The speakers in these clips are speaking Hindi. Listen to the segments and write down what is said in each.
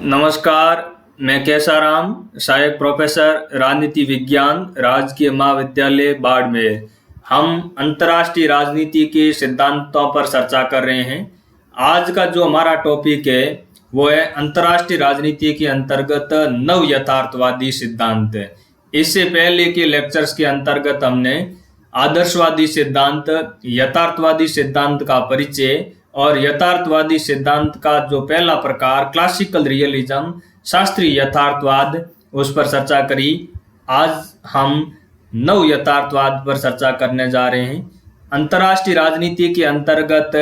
नमस्कार, मैं कैसाराम, सहायक प्रोफेसर राजनीति विज्ञान, राजकीय महाविद्यालय बाड़मेर। हम अंतर्राष्ट्रीय राजनीति के सिद्धांतों पर चर्चा कर रहे हैं। आज का जो हमारा टॉपिक है वो है अंतर्राष्ट्रीय राजनीति के अंतर्गत नव यथार्थवादी सिद्धांत। इससे पहले के लेक्चर्स के अंतर्गत हमने आदर्शवादी सिद्धांत, यथार्थवादी सिद्धांत का परिचय और यथार्थवादी सिद्धांत का जो पहला प्रकार क्लासिकल रियलिज्म, शास्त्रीय यथार्थवाद, उस पर चर्चा करी। आज हम नव यथार्थवाद पर चर्चा करने जा रहे हैं। अंतर्राष्ट्रीय राजनीति के अंतर्गत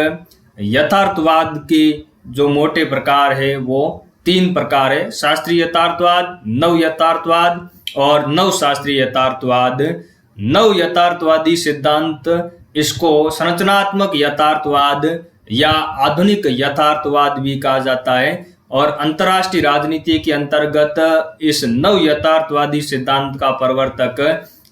यथार्थवाद के जो मोटे प्रकार है वो 3 प्रकार है: शास्त्रीय यथार्थवाद, नव यथार्थवाद और नव शास्त्रीय यथार्थवाद। नव यथार्थवादी सिद्धांत, इसको संरचनात्मक यथार्थवाद या आधुनिक यथार्थवाद भी कहा जाता है। और अंतर्राष्ट्रीय राजनीति के अंतर्गत इस नव यथार्थवादी सिद्धांत का प्रवर्तक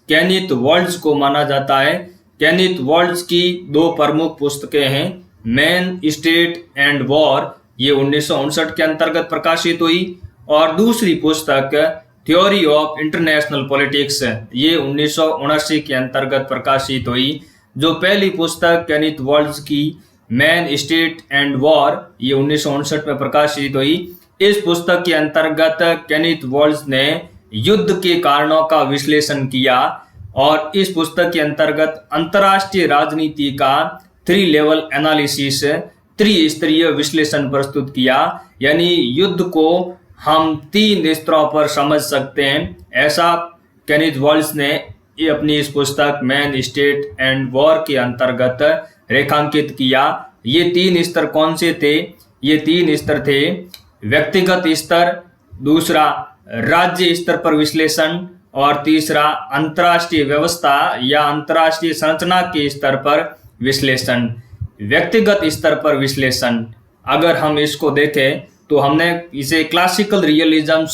केनिथ वॉल्ट्ज को माना जाता है। केनिथ वॉल्ट्ज की 2 प्रमुख पुस्तकें हैं, मैन, स्टेट एंड वॉर, ये 1959 के अंतर्गत प्रकाशित हुई, और दूसरी पुस्तक थ्योरी ऑफ इंटरनेशनल पॉलिटिक्स, ये 1979 के अंतर्गत प्रकाशित हुई। जो पहली पुस्तक केनिथ वॉल्ट्ज की मैन, स्टेट एंड वॉर, ये 1959 में प्रकाशित हुई। इस पुस्तक के अंतर्गत केनिथ वॉल्ट्ज ने युद्ध के कारणों का विश्लेषण किया और इस पुस्तक के अंतर्गत अंतर्राष्ट्रीय राजनीति का 3 लेवल एनालिसिस, त्रिस्तरीय विश्लेषण प्रस्तुत किया। यानी युद्ध को हम 3 स्तरों पर समझ सकते हैं, ऐसा केनिथ वॉल्ट्ज ने अपनी इस पुस्तक मैन, स्टेट एंड वॉर के अंतर्गत रेखांकित किया। ये 3 स्तर कौन से थे? ये 3 स्तर थे: व्यक्तिगत स्तर, दूसरा राज्य स्तर पर विश्लेषण और तीसरा अंतर्राष्ट्रीय व्यवस्था या अंतर्राष्ट्रीय संरचना के स्तर पर विश्लेषण। व्यक्तिगत स्तर पर विश्लेषण, अगर हम इसको देखें तो हमने इसे क्लासिकल रियलिज्म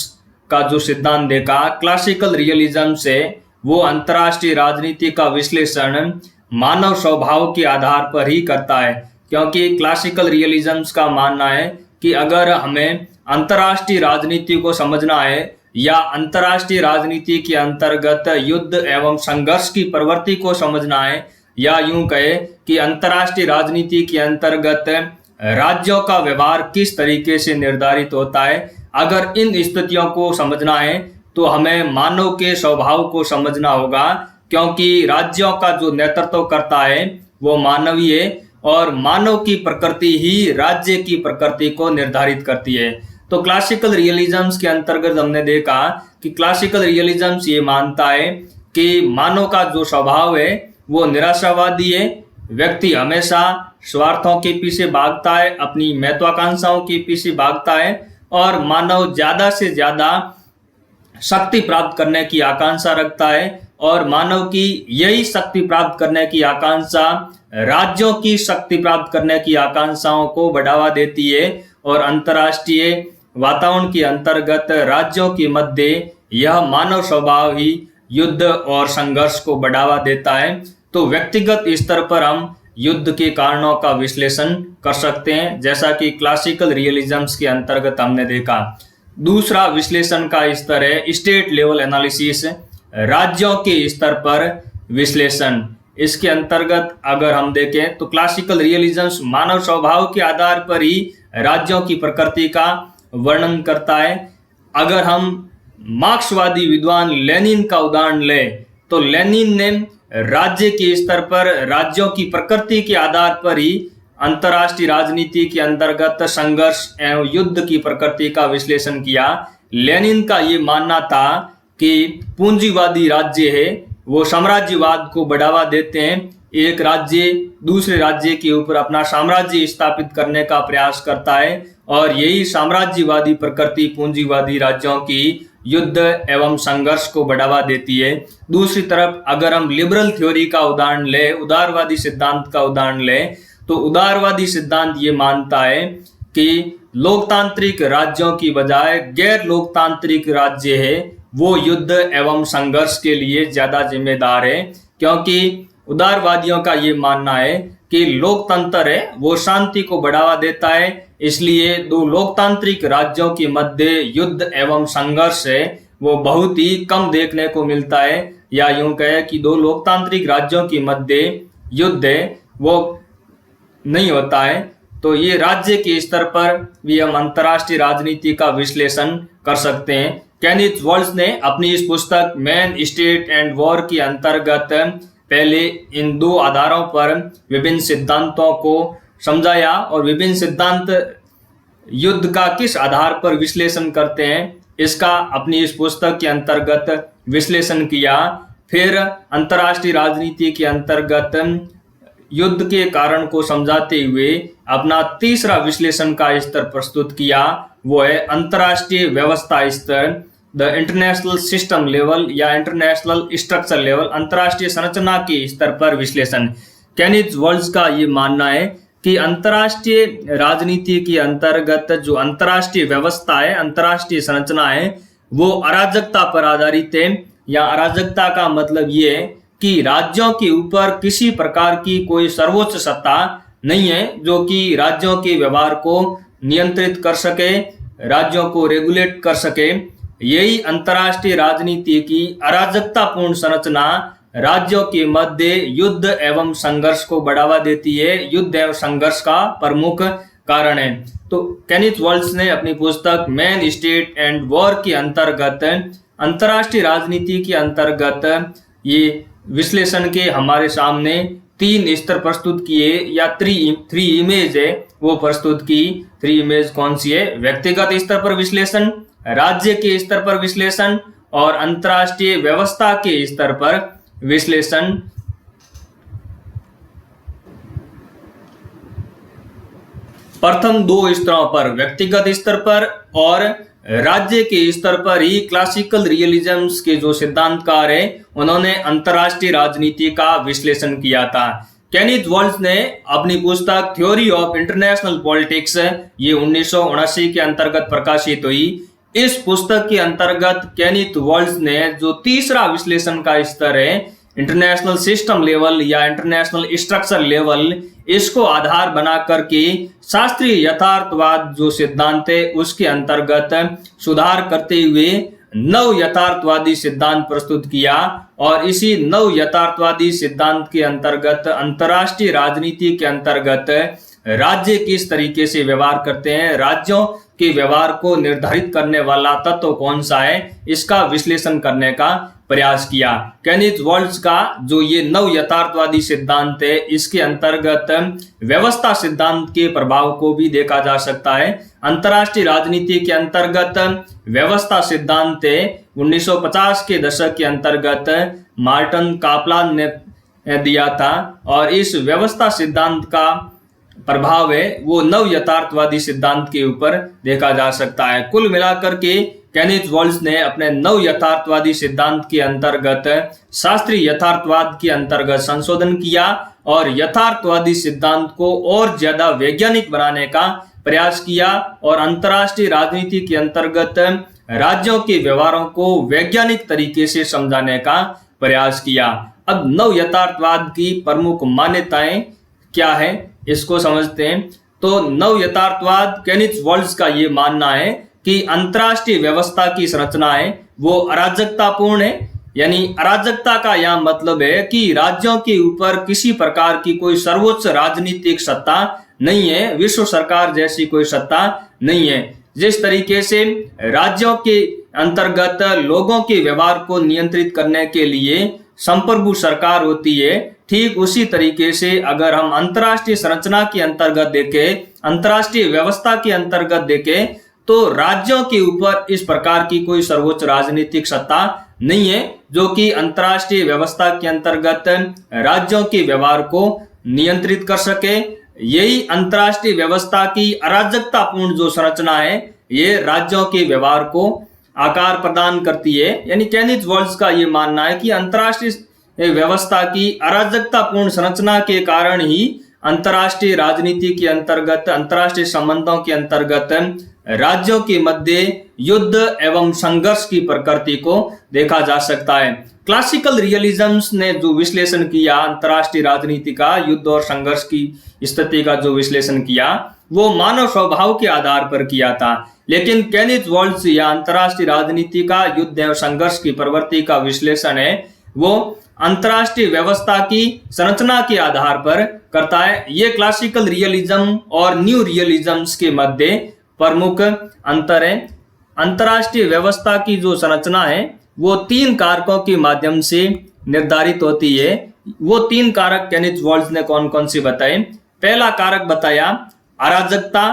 का जो सिद्धांत देखा, क्लासिकल रियलिज्म से वो अंतर्राष्ट्रीय राजनीति का विश्लेषण मानव स्वभाव के आधार पर ही करता है। क्योंकि क्लासिकल रियलिज्म का मानना है कि अगर हमें अंतर्राष्ट्रीय राजनीति को समझना है या अंतर्राष्ट्रीय राजनीति के अंतर्गत युद्ध एवं संघर्ष की प्रवृत्ति को समझना है, या यूं कहे कि अंतर्राष्ट्रीय राजनीति के अंतर्गत राज्यों का व्यवहार किस तरीके से निर्धारित होता है, अगर इन स्थितियों को समझना है तो हमें मानव के स्वभाव को समझना होगा। क्योंकि राज्यों का जो नेतृत्व करता है वो मानवीय है और मानव की प्रकृति ही राज्य की प्रकृति को निर्धारित करती है। तो क्लासिकल रियलिज्म के अंतर्गत हमने देखा कि क्लासिकल रियलिज्म ये मानता है कि मानव का जो स्वभाव है वो निराशावादी है। व्यक्ति हमेशा स्वार्थों के पीछे भागता है, अपनी महत्वाकांक्षाओं के पीछे भागता है और मानव ज्यादा से ज्यादा शक्ति प्राप्त करने की आकांक्षा रखता है और मानव की यही शक्ति प्राप्त करने की आकांक्षा राज्यों की शक्ति प्राप्त करने की आकांक्षाओं को बढ़ावा देती है और अंतर्राष्ट्रीय वातावरण के अंतर्गत राज्यों के मध्य यह मानव स्वभाव ही युद्ध और संघर्ष को बढ़ावा देता है। तो व्यक्तिगत स्तर पर हम युद्ध के कारणों का विश्लेषण कर सकते हैं, जैसा कि क्लासिकल रियलिज्म के अंतर्गत हमने देखा। दूसरा विश्लेषण का स्तर है स्टेट लेवल एनालिसिस, राज्यों के स्तर पर विश्लेषण। इसके अंतर्गत अगर हम देखें तो क्लासिकल रियलिज्म मानव स्वभाव के आधार पर ही राज्यों की प्रकृति का वर्णन करता है। अगर हम मार्क्सवादी विद्वान लेनिन का उदाहरण लें तो लेनिन ने राज्य के स्तर पर राज्यों की प्रकृति के आधार पर ही अंतर्राष्ट्रीय राजनीति के अंतर्गत संघर्ष एवं युद्ध की प्रकृति का विश्लेषण किया। लेनिन का ये मानना था कि पूंजीवादी राज्य है वो साम्राज्यवाद को बढ़ावा देते हैं। एक राज्य दूसरे राज्य के ऊपर अपना साम्राज्य स्थापित करने का प्रयास करता है और यही साम्राज्यवादी प्रकृति पूंजीवादी राज्यों की युद्ध एवं संघर्ष को बढ़ावा देती है। दूसरी तरफ अगर हम लिबरल थ्योरी का उदाहरण लें, उदारवादी सिद्धांत का उदाहरण लें, तो उदारवादी सिद्धांत ये मानता है कि लोकतांत्रिक राज्यों की बजाय गैर लोकतांत्रिक राज्य है वो युद्ध एवं संघर्ष के लिए ज्यादा जिम्मेदार है। क्योंकि उदारवादियों का ये मानना है कि लोकतंत्र है वो शांति को बढ़ावा देता है, इसलिए दो लोकतांत्रिक राज्यों के मध्य युद्ध एवं संघर्ष है वो बहुत ही कम देखने को मिलता है, या यूं कहे कि दो लोकतांत्रिक राज्यों के मध्य युद्ध है वो नहीं होता है। तो ये राज्य के स्तर पर भी हम अंतर्राष्ट्रीय राजनीति का विश्लेषण कर सकते हैं। केनिथ वॉल्स ने अपनी इस पुस्तक मैन, स्टेट एंड वॉर के अंतर्गत पहले इन दो आधारों पर विभिन्न सिद्धांतों को समझाया और विभिन्न सिद्धांत युद्ध का किस आधार पर विश्लेषण करते हैं इसका अपनी इस पुस्तक के अंतर्गत विश्लेषण किया। फिर अंतर्राष्ट्रीय राजनीति के अंतर्गत युद्ध के कारण को समझाते हुए अपना तीसरा विश्लेषण का स्तर प्रस्तुत किया, वो है अंतर्राष्ट्रीय व्यवस्था स्तर, द इंटरनेशनल सिस्टम लेवल या इंटरनेशनल स्ट्रक्चर लेवल, अंतर्राष्ट्रीय संरचना के स्तर पर विश्लेषण। केनिथ वॉल्स का ये मानना है कि अंतर्राष्ट्रीय राजनीति के अंतर्गत जो अंतर्राष्ट्रीय व्यवस्था है, अंतर्राष्ट्रीय संरचना है, वो अराजकता पर आधारित है, या अराजकता का मतलब ये है कि राज्यों के ऊपर किसी प्रकार की कोई सर्वोच्च सत्ता नहीं है जो कि राज्यों के व्यवहार को नियंत्रित कर सके, राज्यों को रेगुलेट कर सके। यही अंतर्राष्ट्रीय राजनीति की अराजकतापूर्ण संरचना राज्यों के मध्य युद्ध एवं संघर्ष को बढ़ावा देती है, युद्ध एवं संघर्ष का प्रमुख कारण है। तो केनिथ वॉल्स ने अपनी पुस्तक मैन, स्टेट एंड वॉर के अंतर्गत अंतर्राष्ट्रीय राजनीति के अंतर्गत ये विश्लेषण के हमारे सामने तीन स्तर प्रस्तुत किए, या थ्री इमेज है वो प्रस्तुत की। थ्री इमेज कौन सी है? व्यक्तिगत स्तर पर विश्लेषण, राज्य के स्तर पर विश्लेषण और अंतर्राष्ट्रीय व्यवस्था के स्तर पर विश्लेषण। प्रथम दो स्तरों पर, व्यक्तिगत स्तर पर और राज्य के स्तर पर ही क्लासिकल रियलिज्म के जो सिद्धांतकार है उन्होंने अंतर्राष्ट्रीय राजनीति का विश्लेषण किया था। केनिथ वॉल्स ने अपनी पुस्तक थ्योरी ऑफ इंटरनेशनल पॉलिटिक्स ये 1979 के अंतर्गत प्रकाशित हुई। इस पुस्तक के अंतर्गत केनिथ वॉल्स ने जो तीसरा विश्लेषण का स्तर है इंटरनेशनल सिस्टम लेवल या इंटरनेशनल स्ट्रक्चर लेवल, इसको आधार बना करके शास्त्रीय यथार्थवाद जो सिद्धांत है उसके अंतर्गत सुधार करते हुए नव यथार्थवादी सिद्धांत प्रस्तुत किया। और इसी नव यथार्थवादी सिद्धांत के अंतर्गत अंतर्राष्ट्रीय राजनीति के अंतर्गत राज्य किस तरीके से व्यवहार करते हैं, राज्यों के व्यवहार को निर्धारित करने वाला तत्व कौन सा है, इसका विश्लेषण करने का प्रयास किया। केनिथ वॉल्स का जो ये नव यथार्थवादी सिद्धांत है इसके अंतर्गत व्यवस्था सिद्धांत के प्रभाव को भी देखा जा सकता है। अंतर्राष्ट्रीय राजनीति के अंतर्गत व्यवस्था सिद्धांत 1950 के दशक के अंतर्गत मार्टिन कापलान ने दिया था, और इस व्यवस्था सिद्धांत का प्रभाव है वो नव यथार्थवादी सिद्धांत के ऊपर देखा जा सकता है। कुल मिलाकर के केनिथ वॉल्स ने अपने नव यथार्थवादी सिद्धांत के अंतर्गत शास्त्रीय यथार्थवाद के अंतर्गत संशोधन किया और यथार्थवादी सिद्धांत को और ज्यादा वैज्ञानिक बनाने का प्रयास किया और अंतर्राष्ट्रीय राजनीति के अंतर्गत राज्यों के व्यवहारों को वैज्ञानिक तरीके से समझाने का प्रयास किया। अब नव यथार्थवाद की प्रमुख मान्यताएं क्या है इसको समझते हैं। तो नव यथार्थवाद केनिथ वॉल्स का ये मानना है कि अंतर्राष्ट्रीय व्यवस्था की संरचना है वो अराजकतापूर्ण है, यानी अराजकता का यह मतलब है कि राज्यों के ऊपर किसी प्रकार की कोई सर्वोच्च राजनीतिक सत्ता नहीं है, विश्व सरकार जैसी कोई सत्ता नहीं है। जिस तरीके से राज्यों के अंतर्गत लोगों के व्यवहार को नियंत्रित करने के लिए संप्रभु सरकार होती है, ठीक उसी तरीके से अगर हम अंतर्राष्ट्रीय संरचना के अंतर्गत देखें, अंतर्राष्ट्रीय व्यवस्था के अंतर्गत देखें, तो राज्यों के ऊपर इस प्रकार की कोई सर्वोच्च राजनीतिक सत्ता नहीं है जो कि अंतर्राष्ट्रीय व्यवस्था के अंतर्गत राज्यों के व्यवहार को नियंत्रित कर सके। यही अंतर्राष्ट्रीय व्यवस्था की अराजकतापूर्ण जो संरचना है ये राज्यों के व्यवहार को आकार प्रदान करती है। यानी केनिथ वॉल्स का ये मानना है कि अंतर्राष्ट्रीय व्यवस्था की अराजकतापूर्ण संरचना के कारण ही अंतर्राष्ट्रीय राजनीति के अंतर्गत, अंतर्राष्ट्रीय संबंधों के अंतर्गत राज्यों के मध्य युद्ध एवं संघर्ष की प्रकृति को देखा जा सकता है। क्लासिकल रियलिज्म्स ने जो विश्लेषण किया अंतर्राष्ट्रीय राजनीति का, युद्ध और संघर्ष की स्थिति का जो विश्लेषण किया, वो मानव स्वभाव के आधार पर किया था। लेकिन केनिथ वॉल्ज या अंतर्राष्ट्रीय राजनीति का युद्ध एवं संघर्ष की प्रवृत्ति का विश्लेषण है, वो अंतर्राष्ट्रीय व्यवस्था की संरचना के आधार पर करता है। ये क्लासिकल रियलिज्म और न्यू रियलिज्म्स के मध्य प्रमुख अंतर है। अंतर्राष्ट्रीय व्यवस्था की जो संरचना है वो 3 कारकों के माध्यम से निर्धारित होती है। वो 3 कारक केनिथ वॉल्ज ने कौन कौन से बताए? पहला कारक बताया अराजकता,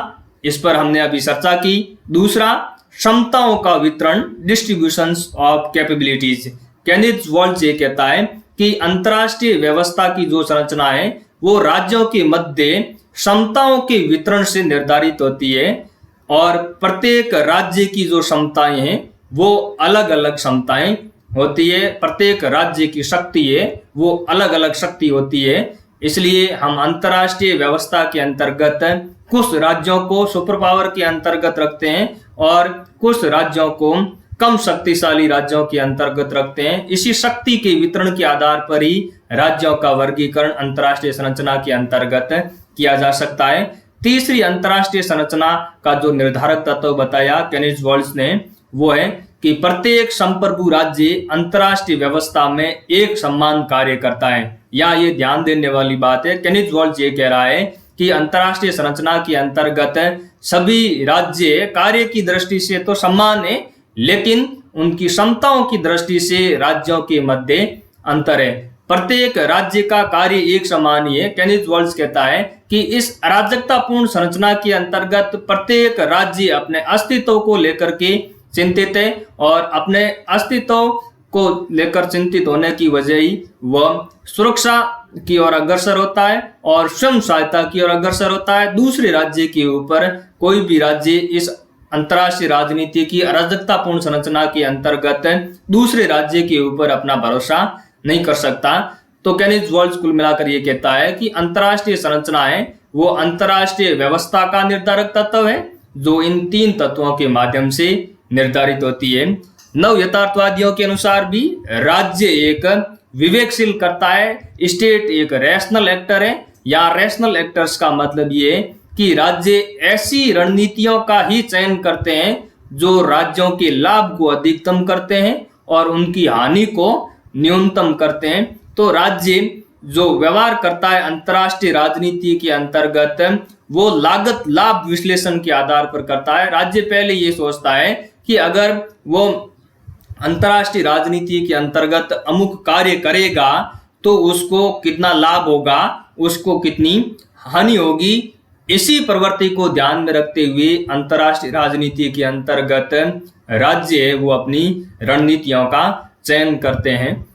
इस पर हमने अभी चर्चा की। दूसरा, क्षमताओं का वितरण, distributions of capabilities. Kenneth Waltz ये कहता है कि अंतर्राष्ट्रीय व्यवस्था की जो संरचना है वो राज्यों के मध्य क्षमताओं के वितरण से निर्धारित होती है, और प्रत्येक राज्य की जो क्षमताएं हैं वो अलग अलग क्षमताएं होती है। प्रत्येक राज्य की शक्ति है वो अलग अलग शक्ति होती है। इसलिए हम अंतर्राष्ट्रीय व्यवस्था के अंतर्गत कुछ राज्यों को सुपर पावर के अंतर्गत रखते हैं और कुछ राज्यों को कम शक्तिशाली राज्यों के अंतर्गत रखते हैं। इसी शक्ति के वितरण के आधार पर ही राज्यों का वर्गीकरण अंतर्राष्ट्रीय संरचना के अंतर्गत किया जा सकता है। तीसरी अंतर्राष्ट्रीय संरचना का जो निर्धारक तत्व बताया केनिथ वॉल्ज ने, वो है कि प्रत्येक संप्रभु राज्य अंतर्राष्ट्रीय व्यवस्था में एक समान कार्य करता है। यहाँ ये ध्यान देने वाली बात है। केनिथ वॉल्ज ये कह रहा है कि अंतर्राष्ट्रीय संरचना के अंतर्गत सभी राज्य कार्य की दृष्टि से तो समान है, लेकिन उनकी क्षमताओं की दृष्टि से राज्यों के मध्य अंतर है। प्रत्येक राज्य का कार्य एक समान ही है। केनिथ वॉल्ज कहता है कि इस अराजकतापूर्ण संरचना के अंतर्गत प्रत्येक राज्य अपने अस्तित्व को लेकर के चिंतित है, और अपने अस्तित्व को लेकर चिंतित होने की वजह ही वह सुरक्षा की ओर अग्रसर होता है और स्वयं सहायता की ओर अग्रसर होता है। दूसरे राज्य के ऊपर कोई भी राज्य इस अंतर्राष्ट्रीय राजनीति की अराजकतापूर्ण संरचना के अंतर्गत दूसरे राज्य के ऊपर अपना भरोसा नहीं कर सकता। तो केनिथ वॉल्ज कुल मिलाकर ये कहता है कि अंतर्राष्ट्रीय संरचना है वो अंतर्राष्ट्रीय व्यवस्था का निर्धारक तत्व है, जो इन 3 तत्वों के माध्यम से निर्धारित होती है। नव यथार्थवादियों के अनुसार भी राज्य एक विवेकशील करता है, स्टेट एक रैशनल एक्टर है। या रैशनल एक्टर्स का मतलब ये है कि राज्य ऐसी रणनीतियों का ही चयन करते हैं जो राज्यों के लाभ को अधिकतम करते हैं और उनकी हानि को न्यूनतम करते हैं। तो राज्य जो व्यवहार करता है अंतर्राष्ट्रीय राजनीति के अंतर्गत, वो लागत लाभ विश्लेषण के आधार पर करता है। राज्य पहले ये सोचता है कि अगर वो अंतर्राष्ट्रीय राजनीति के अंतर्गत अमुक कार्य करेगा तो उसको कितना लाभ होगा, उसको कितनी हानि होगी। इसी प्रवृत्ति को ध्यान में रखते हुए अंतर्राष्ट्रीय राजनीति के अंतर्गत राज्य वो अपनी रणनीतियों का चयन करते हैं।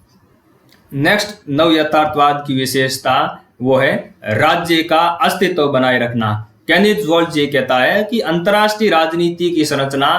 नेक्स्ट नव यथार्थवाद की विशेषता वो है राज्य का अस्तित्व बनाए रखना। केनिथ वॉल्ज ये कहता है कि अंतर्राष्ट्रीय राजनीति की संरचना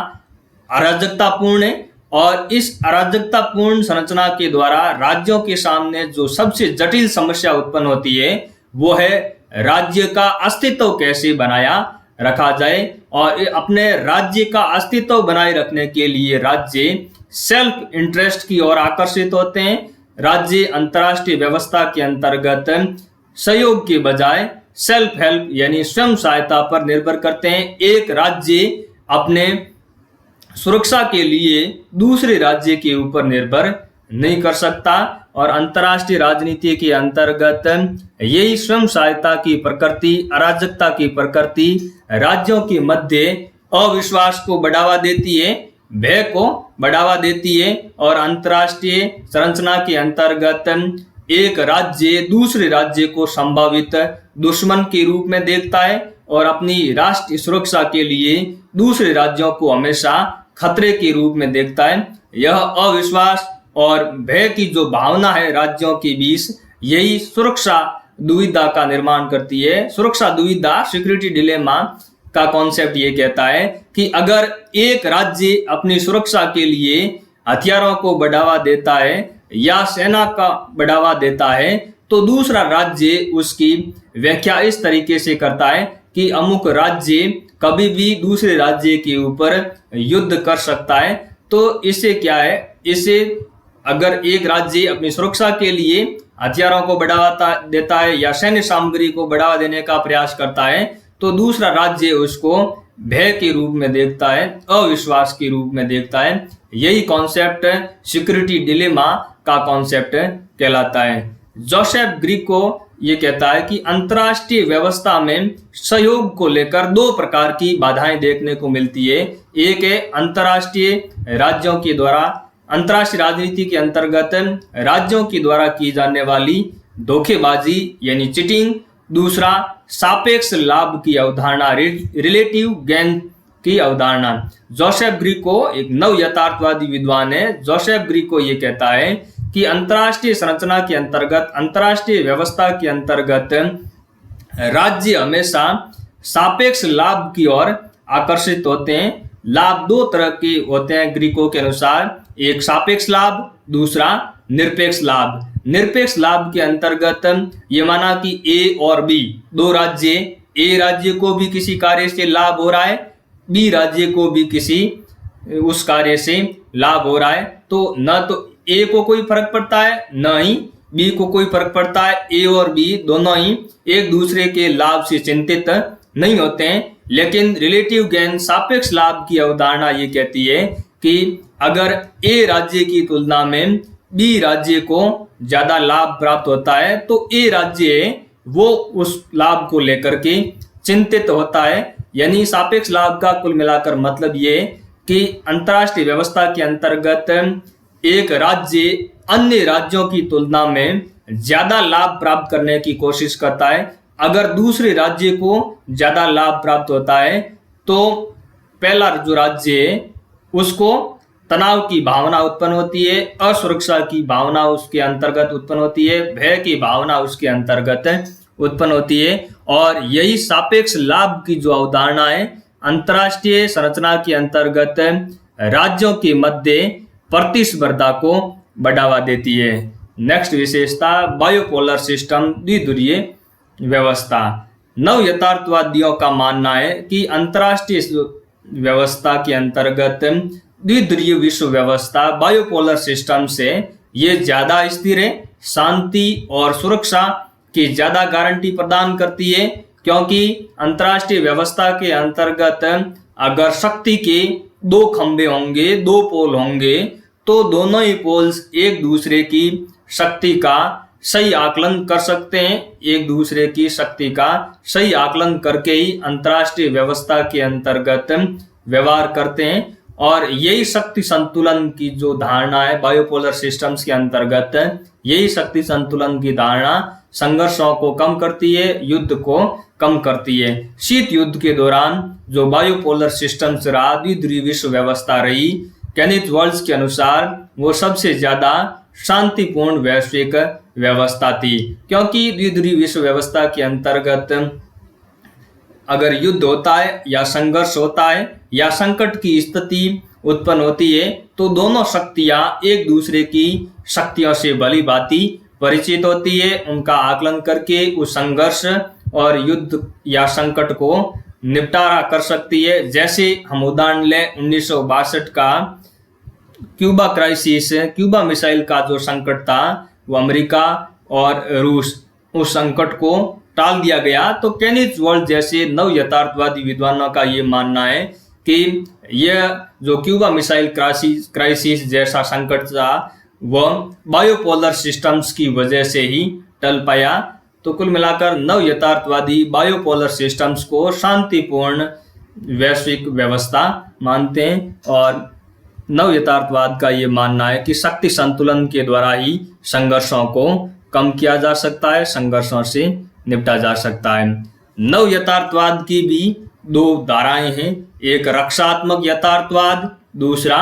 अराजकतापूर्ण है, और इस अराजकतापूर्ण संरचना के द्वारा राज्यों के सामने जो सबसे जटिल समस्या उत्पन्न होती है वो है राज्य का अस्तित्व कैसे बनाया रखा जाए। और अपने राज्य का अस्तित्व बनाए रखने के लिए राज्य सेल्फ इंटरेस्ट की ओर आकर्षित होते हैं। राज्य अंतर्राष्ट्रीय व्यवस्था के अंतर्गत सहयोग के बजाय सेल्फ हेल्प यानी स्वयं सहायता पर निर्भर करते हैं। एक राज्य अपने सुरक्षा के लिए दूसरे राज्य के ऊपर निर्भर नहीं कर सकता, और अंतर्राष्ट्रीय राजनीति के अंतर्गत यही स्वयं सहायता की प्रकृति, अराजकता की प्रकृति राज्यों के मध्य अविश्वास को बढ़ावा देती है, भय को बढ़ावा देती है, और अंतर्राष्ट्रीय संरचना के अंतर्गत एक राज्य दूसरे राज्य को संभावित दुश्मन के रूप में देखता है और अपनी राष्ट्रीय सुरक्षा के लिए दूसरे राज्यों को हमेशा खतरे के रूप में देखता है। यह अविश्वास और भय की जो भावना है राज्यों के बीच, यही सुरक्षा दुविधा का निर्माण करती है। सुरक्षा दुविधा, सिक्योरिटी डिलेमा का कॉन्सेप्ट ये कहता है कि अगर एक राज्य अपनी सुरक्षा के लिए हथियारों को बढ़ावा देता है या सेना का बढ़ावा देता है, तो दूसरा राज्य उसकी व्याख्या इस तरीके से करता है कि अमुक राज्य कभी भी दूसरे राज्य के ऊपर युद्ध कर सकता है। तो इससे क्या है, इससे अगर एक राज्य अपनी सुरक्षा के लिए हथियारों को बढ़ावा देता है या सैन्य सामग्री को बढ़ावा देने का प्रयास करता है, तो दूसरा राज्य उसको भय के रूप में देखता है, अविश्वास के रूप में देखता है। यही कॉन्सेप्ट सिक्योरिटी डिलेमा का कॉन्सेप्ट कहलाता है। जोसेफ ग्रीको ये कहता है कि अंतर्राष्ट्रीय व्यवस्था में सहयोग को लेकर दो प्रकार की बाधाएं देखने को मिलती है। एक है अंतर्राष्ट्रीय राज्यों के द्वारा, अंतर्राष्ट्रीय राजनीति के अंतर्गत राज्यों के द्वारा की जाने वाली धोखेबाजी यानी चिटिंग। दूसरा सापेक्ष लाभ की अवधारणा, रिलेटिव गेन की अवधारणा। जोसेफ ग्रीको एक नव यथार्थवादी विद्वान है। जोसेफ ग्रीको ये कहता है कि अंतर्राष्ट्रीय संरचना के अंतर्गत, अंतर्राष्ट्रीय व्यवस्था के अंतर्गत राज्य हमेशा सापेक्ष लाभ की ओर आकर्षित होते हैं। लाभ दो तरह के होते हैं ग्रीको के अनुसार, एक सापेक्ष लाभ, दूसरा निरपेक्ष लाभ। निरपेक्ष लाभ के अंतर्गत ये माना कि ए और बी दो राज्य, ए राज्य को भी किसी कार्य से लाभ हो रहा है, बी राज्य को भी किसी उस कार्य से लाभ हो रहा है, तो न तो ए को कोई फर्क पड़ता है न ही बी को कोई फर्क पड़ता है। ए और बी दोनों ही एक दूसरे के लाभ से चिंतित नहीं होते हैं। लेकिन रिलेटिव गेन, सापेक्ष लाभ की अवधारणा ये कहती है कि अगर ए राज्य की तुलना में बी राज्य को ज्यादा लाभ प्राप्त होता है, तो ए राज्य वो उस लाभ को लेकर के चिंतित होता है। यानी सापेक्ष लाभ का कुल मिलाकर मतलब ये कि अंतर्राष्ट्रीय व्यवस्था के अंतर्गत एक राज्य अन्य राज्यों की तुलना में ज्यादा लाभ प्राप्त करने की कोशिश करता है। अगर दूसरे राज्य को ज्यादा लाभ प्राप्त होता है, तो पहला जो राज्य है उसको तनाव की भावना उत्पन्न होती है, असुरक्षा की भावना उसके अंतर्गत उत्पन्न होती है, भय की भावना उसके अंतर्गत उत्पन्न होती है। और यही सापेक्ष लाभ की जो अवधारणा है अंतर्राष्ट्रीय संरचना के अंतर्गत राज्यों के मध्य प्रतिस्पर्धा को बढ़ावा देती है। नेक्स्ट विशेषता बायोपोलर सिस्टम, द्विध्रुवीय व्यवस्था। नव यथार्थवादियों का मानना है कि अंतर्राष्ट्रीय व्यवस्था के अंतर्गत द्विध्रुवीय विश्व व्यवस्था बायोपोलर सिस्टम से ये ज्यादा स्थिर है, शांति और सुरक्षा की ज्यादा गारंटी प्रदान करती है। क्योंकि अंतर्राष्ट्रीय व्यवस्था के अंतर्गत अगर शक्ति के दो खंभे होंगे, दो पोल होंगे, तो दोनों ही पोल्स एक दूसरे की शक्ति का सही आकलन कर सकते हैं। एक दूसरे की शक्ति का सही आकलन करके ही अंतर्राष्ट्रीय व्यवस्था के अंतर्गत व्यवहार करते हैं। और यही शक्ति संतुलन की जो धारणा है बायोपोलर सिस्टम्स के अंतर्गत, यही शक्ति संतुलन की धारणा संघर्षों को कम करती है, युद्ध को कम करती है। शीत युद्ध के दौरान जो बायोपोलर सिस्टम्स रहा, द्विध्रुवीय विश्व व्यवस्था रही, केनिथ वॉल्स के अनुसार वो सबसे ज्यादा शांतिपूर्ण वैश्विक व्यवस्था थी। क्योंकि द्विध्रुवीय विश्व व्यवस्था के अंतर्गत अगर युद्ध होता है या संघर्ष होता है या संकट की स्थिति उत्पन्न होती है, तो दोनों शक्तियां एक दूसरे की शक्तियों से भली भांति परिचित होती है। उनका आकलन करके उस संघर्ष और युद्ध या संकट को निपटारा कर सकती है। जैसे हम उदाहरण लें 1962 का क्यूबा क्राइसिस, क्यूबा मिसाइल का जो संकट था, वो अमेरिका और रूस उस संकट को टाल दिया गया। तो केनिथ वॉल्स जैसे नव यथार्थवादी विद्वानों का ये मानना है कि यह जो क्यूबा मिसाइल क्राइसिस जैसा संकट था वह बायोपोलर सिस्टम्स की वजह से ही टल पाया। तो कुल मिलाकर नव यथार्थवादी बायोपोलर सिस्टम्स को शांतिपूर्ण वैश्विक व्यवस्था मानते हैं। और नव यथार्थवाद का ये मानना है कि शक्ति संतुलन के द्वारा ही संघर्षों को कम किया जा सकता है, संघर्षों से निपटा जा सकता है। नव यथार्थवाद की भी दो धाराएं हैं, एक रक्षात्मक यथार्थवाद, दूसरा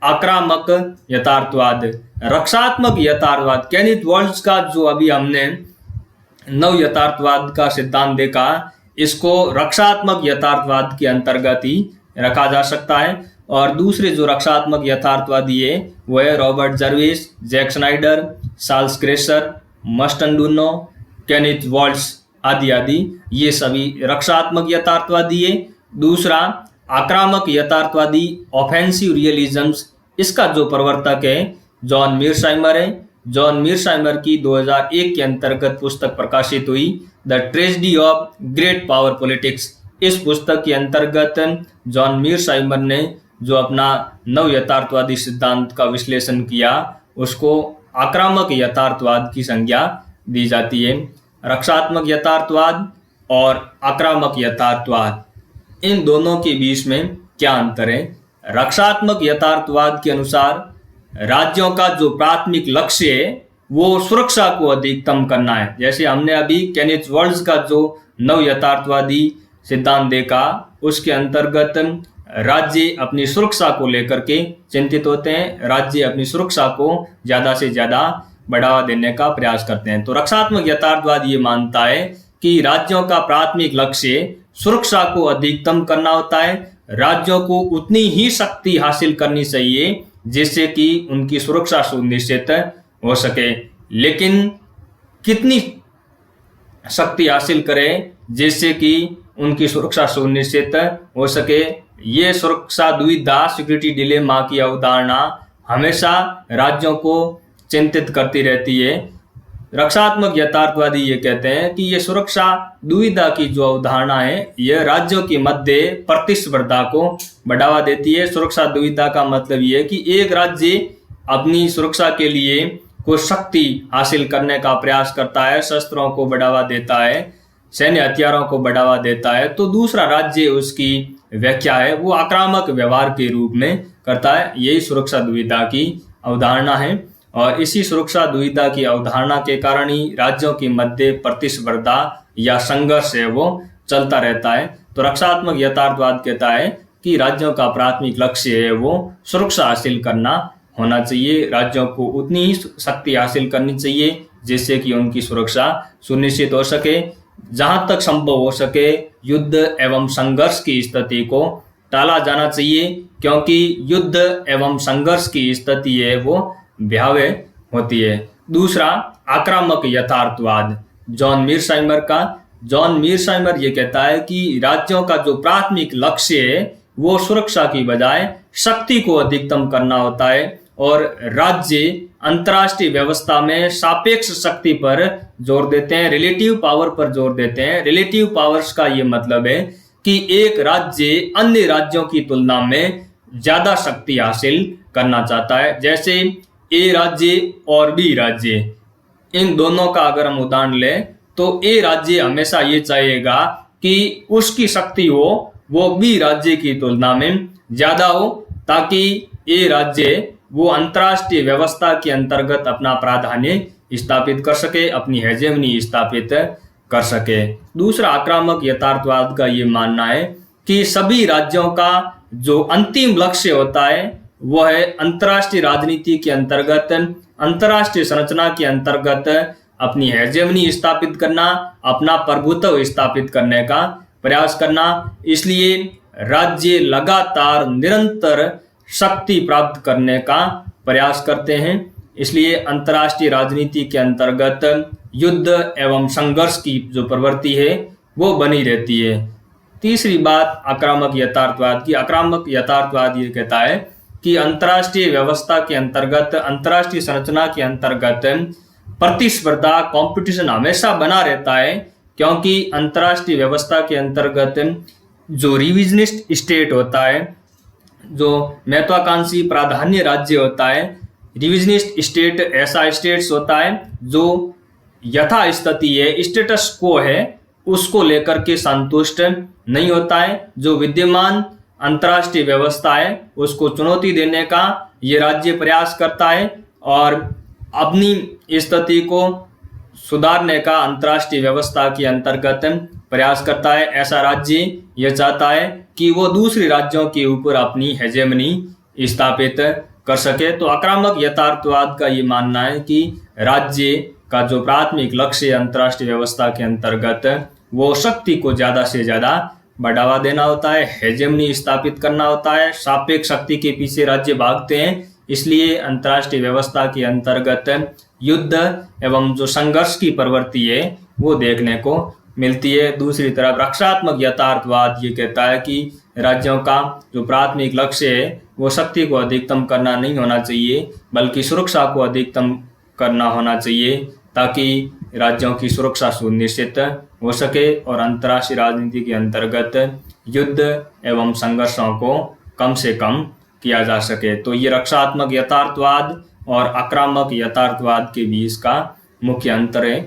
आक्रामक यथार्थवाद। रक्षात्मक यथार्थवाद, केनिथ वॉल्स का जो अभी हमने नव यथार्थवाद का सिद्धांत देखा, इसको रक्षात्मक यथार्थवाद के अंतर्गत ही रखा जा सकता है। और दूसरे जो रक्षात्मक यथार्थवादी है वो है Robert Jervis, Jack Snyder, Charles क्रेशर, मस्टन डूनो, केनिथ वॉल्स आदि आदि, ये सभी रक्षात्मक यथार्थवादी है। दूसरा आक्रामक यथार्थवादी, ऑफेंसिव रियलिज्म्स, इसका जो प्रवर्तक है जॉन मीरसाइमर है। जॉन मीरसाइमर की 2001 के अंतर्गत पुस्तक प्रकाशित हुई, the tragedy of great power politics. इस पुस्तक के अंतर्गत जॉन मीरसाइमर ने जो अपना नव यथार्थवादी सिद्धांत का विश्लेषण किया, उसको आक्रामक यथार्थवाद की संज्ञा दी जाती है। रक्षात्मक यथार्थवाद और आक्रामक यथार्थवाद, इन दोनों के बीच में क्या अंतर है? रक्षात्मक यथार्थवाद के अनुसार राज्यों का जो प्राथमिक लक्ष्य है वो सुरक्षा को अधिकतम करना है। जैसे हमने अभी केनेथ वर्ल्स का जो नव यथार्थवादी सिद्धांत देखा, उसके अंतर्गत राज्य अपनी सुरक्षा को लेकर के चिंतित होते हैं, राज्य अपनी सुरक्षा को ज़्यादा से ज़्यादा बढ़ावा देने का प्रयास करते हैं। तो रक्षात्मक यथार्थवाद ये मानता है कि राज्यों का प्राथमिक लक्ष्य सुरक्षा को अधिकतम करना होता है। राज्यों को उतनी ही शक्ति हासिल करनी चाहिए जिससे कि उनकी सुरक्षा सुनिश्चित हो सके, लेकिन कितनी शक्ति हासिल करें जिससे कि उनकी सुरक्षा सुनिश्चित हो सके, ये सुरक्षा दुविधा, सिक्योरिटी डिलेमा की अवधारणा हमेशा राज्यों को चिंतित करती रहती है। रक्षात्मक यथार्थवादी ये कहते हैं कि ये सुरक्षा दुविधा की जो अवधारणा है, यह राज्यों के मध्य प्रतिस्पर्धा को बढ़ावा देती है। सुरक्षा दुविधा का मतलब ये है कि एक राज्य अपनी सुरक्षा के लिए कुछ शक्ति हासिल करने का प्रयास करता है, शस्त्रों को बढ़ावा देता है, सैन्य हथियारों को बढ़ावा देता है, तो दूसरा राज्य उसकी व्याख्या है वो आक्रामक व्यवहार के रूप में करता है। यही सुरक्षा दुविधा की अवधारणा है और इसी सुरक्षा दुविधा की अवधारणा के कारण ही राज्यों के मध्य प्रतिस्पर्धा या संघर्ष है वो चलता रहता है। तो रक्षात्मक यथार्थवाद कहता है कि राज्यों का प्राथमिक लक्ष्य है वो सुरक्षा हासिल करना होना चाहिए, राज्यों को उतनी ही शक्ति हासिल करनी चाहिए जिससे कि उनकी सुरक्षा सुनिश्चित हो सके। जहां तक संभव हो सके युद्ध एवं संघर्ष की स्थिति को टाला जाना चाहिए, क्योंकि युद्ध एवं संघर्ष की स्थिति है वो भयावह होती है। दूसरा, आक्रामक यथार्थवाद जॉन मीरसाइमर का। जॉन मीरसाइमर ये कहता है कि राज्यों का जो प्राथमिक लक्ष्य है वो सुरक्षा की बजाय शक्ति को अधिकतम करना होता है और राज्य अंतर्राष्ट्रीय व्यवस्था में सापेक्ष शक्ति पर जोर देते हैं, रिलेटिव पावर पर जोर देते हैं। रिलेटिव पावर्स का ये मतलब है कि एक राज्य अन्य राज्यों की तुलना में ज्यादा शक्ति हासिल करना चाहता है। जैसे ए राज्य और बी राज्य, इन दोनों का अगर हम उदाहरण लें तो ए राज्य हमेशा ये चाहेगा कि उसकी शक्ति हो वो बी राज्य की तुलना में ज्यादा हो, ताकि ए राज्य वो अंतर्राष्ट्रीय व्यवस्था के अंतर्गत अपना प्राधान्य स्थापित कर सके, अपनी हेजेमनी स्थापित कर सके। दूसरा, आक्रामक यथार्थवाद का ये मानना है कि सभी राज्यों का जो अंतिम लक्ष्य होता है वह है अंतर्राष्ट्रीय राजनीति के अंतर्गत, अंतर्राष्ट्रीय संरचना के अंतर्गत अपनी हेजेमनी स्थापित करना, अपना प्रभुत्व स्थापित करने का प्रयास करना। इसलिए राज्य लगातार निरंतर शक्ति प्राप्त करने का प्रयास करते हैं। इसलिए अंतर्राष्ट्रीय राजनीति के अंतर्गत युद्ध एवं संघर्ष की जो प्रवृत्ति है वो बनी रहती है। तीसरी बात आक्रामक यथार्थवाद की। आक्रामक यथार्थवाद ये कहता है कि अंतर्राष्ट्रीय व्यवस्था के अंतर्गत, अंतर्राष्ट्रीय संरचना के अंतर्गत प्रतिस्पर्धा, कंपटीशन हमेशा बना रहता है, क्योंकि अंतर्राष्ट्रीय व्यवस्था के अंतर्गत जो रिविजनिस्ट स्टेट होता है, जो महत्वाकांक्षी प्राधान्य राज्य होता है, रिविजनिस्ट स्टेट ऐसा स्टेट्स होता है जो यथा स्थिति है, स्टेटस को है, उसको लेकर के संतुष्ट नहीं होता है। जो विद्यमान अंतर्राष्ट्रीय व्यवस्था है उसको चुनौती देने का ये राज्य प्रयास करता है और अपनी स्थिति को सुधारने का अंतर्राष्ट्रीय व्यवस्था के अंतर्गत प्रयास करता है। ऐसा राज्य यह चाहता है कि वो दूसरे राज्यों के ऊपर अपनी हेजेमनी स्थापित कर सके। तो आक्रामक यथार्थवाद का ये मानना है कि राज्य का जो प्राथमिक लक्ष्य अंतर्राष्ट्रीय व्यवस्था के अंतर्गत वो शक्ति को ज़्यादा से ज़्यादा बढ़ावा देना होता है, हेजेमनी स्थापित करना होता है। सापेक्ष शक्ति के पीछे राज्य भागते हैं, इसलिए अंतर्राष्ट्रीय व्यवस्था के अंतर्गत युद्ध एवं जो संघर्ष की प्रवृत्ति है वो देखने को मिलती है। दूसरी तरफ रक्षात्मक यथार्थवाद ये कहता है कि राज्यों का जो प्राथमिक लक्ष्य है वो शक्ति को अधिकतम करना नहीं होना चाहिए, बल्कि सुरक्षा को अधिकतम करना होना चाहिए, ताकि राज्यों की सुरक्षा सुनिश्चित हो सके और अंतर्राष्ट्रीय राजनीति के अंतर्गत युद्ध एवं संघर्षों को कम से कम किया जा सके। तो ये रक्षात्मक यथार्थवाद और आक्रामक यथार्थवाद के बीच का मुख्य अंतर है।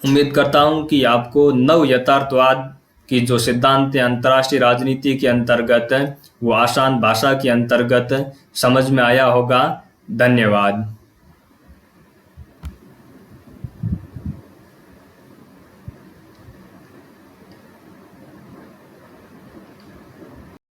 उम्मीद करता हूं कि आपको नव यथार्थवाद की जो सिद्धांत अंतर्राष्ट्रीय राजनीति के अंतर्गत वो आसान भाषा के अंतर्गत समझ में आया होगा। धन्यवाद।